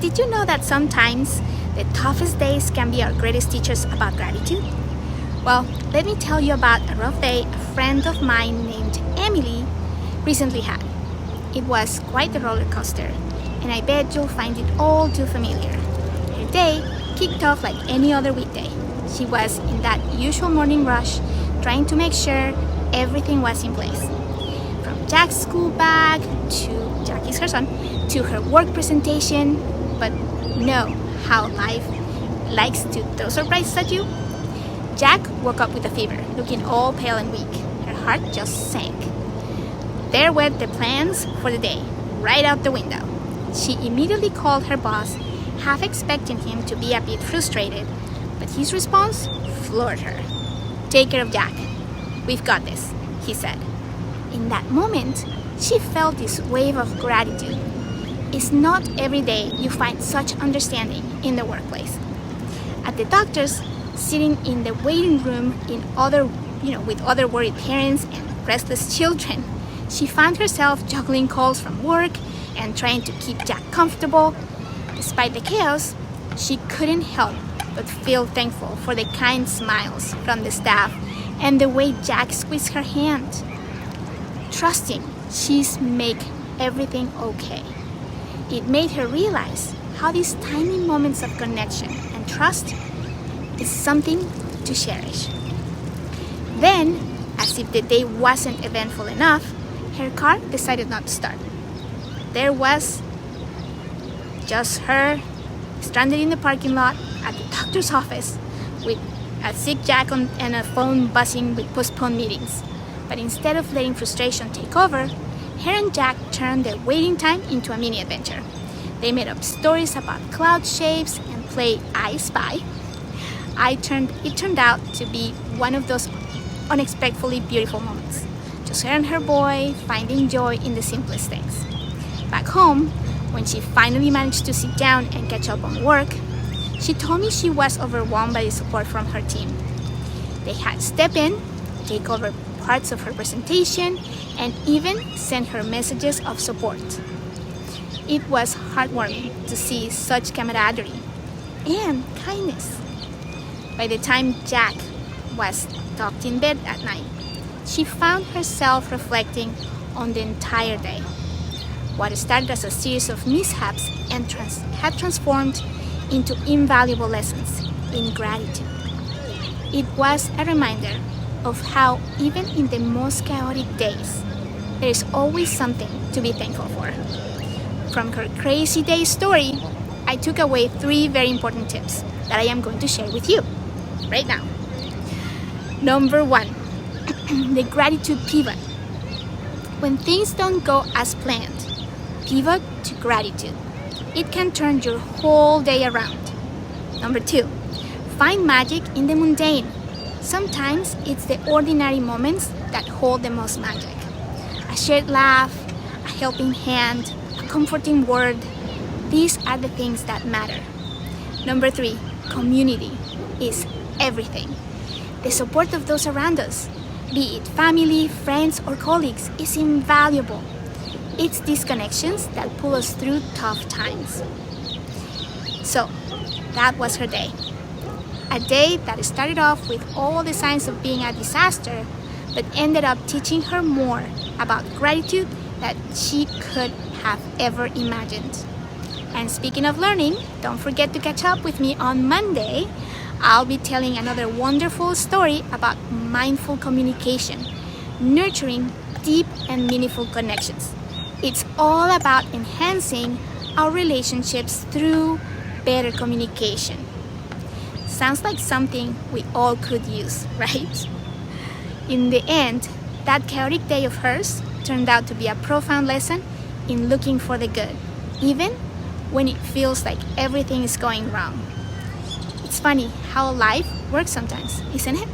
did you know that sometimes the toughest days can be our greatest teachers about gratitude? Well, let me tell you about a rough day a friend of mine named Emily recently had. It was quite a roller coaster, and I bet you'll find it all too familiar. Her day kicked off like any other weekday. She was in that usual morning rush, trying to make sure everything was in place. From Jack's school bag to Jack is her son, to her work presentation, but know how life likes to throw surprises at you? Jack woke up with a fever, looking all pale and weak. Her heart just sank. There were the plans for the day, right out the window. She immediately called her boss, half expecting him to be a bit frustrated, but his response floored her. "Take care of Jack. We've got this," he said. In that moment, she felt this wave of gratitude. It's not every day you find such understanding in the workplace. At the doctor's, sitting in the waiting room with other worried parents and restless children, she found herself juggling calls from work and trying to keep Jack comfortable. Despite the chaos, she couldn't help but feel thankful for the kind smiles from the staff and the way Jack squeezed her hand, trusting she's make everything okay. It made her realize how these tiny moments of connection and trust is something to cherish. Then, as if the day wasn't eventful enough, her car decided not to start. There was just her stranded in the parking lot at the doctor's office with a sick Jack and a phone buzzing with postponed meetings. But instead of letting frustration take over, her and Jack turned their waiting time into a mini adventure. They made up stories about cloud shapes and played I Spy. It turned out to be one of those unexpectedly beautiful moments. Just her and her boy finding joy in the simplest things. Back home, when she finally managed to sit down and catch up on work, she told me she was overwhelmed by the support from her team. They had stepped in, take over parts of her presentation, and even send her messages of support. It was heartwarming to see such camaraderie and kindness. By the time Jack was tucked in bed at night, she found herself reflecting on the entire day. What started as a series of mishaps and had transformed into invaluable lessons in gratitude. It was a reminder of how even in the most chaotic days, there is always something to be thankful for. From her crazy day story, I took away 3 very important tips that I am going to share with you right now. Number 1, the gratitude pivot. When things don't go as planned, pivot to gratitude. It can turn your whole day around. Number 2, find magic in the mundane. Sometimes it's the ordinary moments that hold the most magic. A shared laugh, a helping hand, a comforting word. These are the things that matter. Number 3, community is everything. The support of those around us, be it family, friends, or colleagues, is invaluable. It's these connections that pull us through tough times. So, that was her day. A day that started off with all the signs of being a disaster, but ended up teaching her more about gratitude that she could have ever imagined. And speaking of learning, don't forget to catch up with me on Monday. I'll be telling another wonderful story about mindful communication, nurturing deep and meaningful connections. It's all about enhancing our relationships through better communication. Sounds like something we all could use, right? In the end, that chaotic day of hers turned out to be a profound lesson in looking for the good, even when it feels like everything is going wrong. It's funny how life works sometimes, isn't it?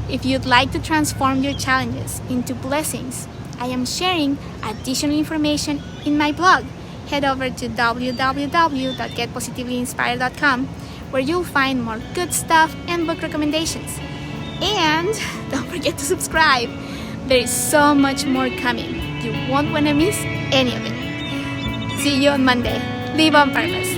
If you'd like to transform your challenges into blessings, I am sharing additional information in my blog. Head over to www.getpositivelyiinspired.com, where you'll find more good stuff and book recommendations. And don't forget to subscribe. There is so much more coming. You won't want to miss any of it. See you on Monday. Live on purpose.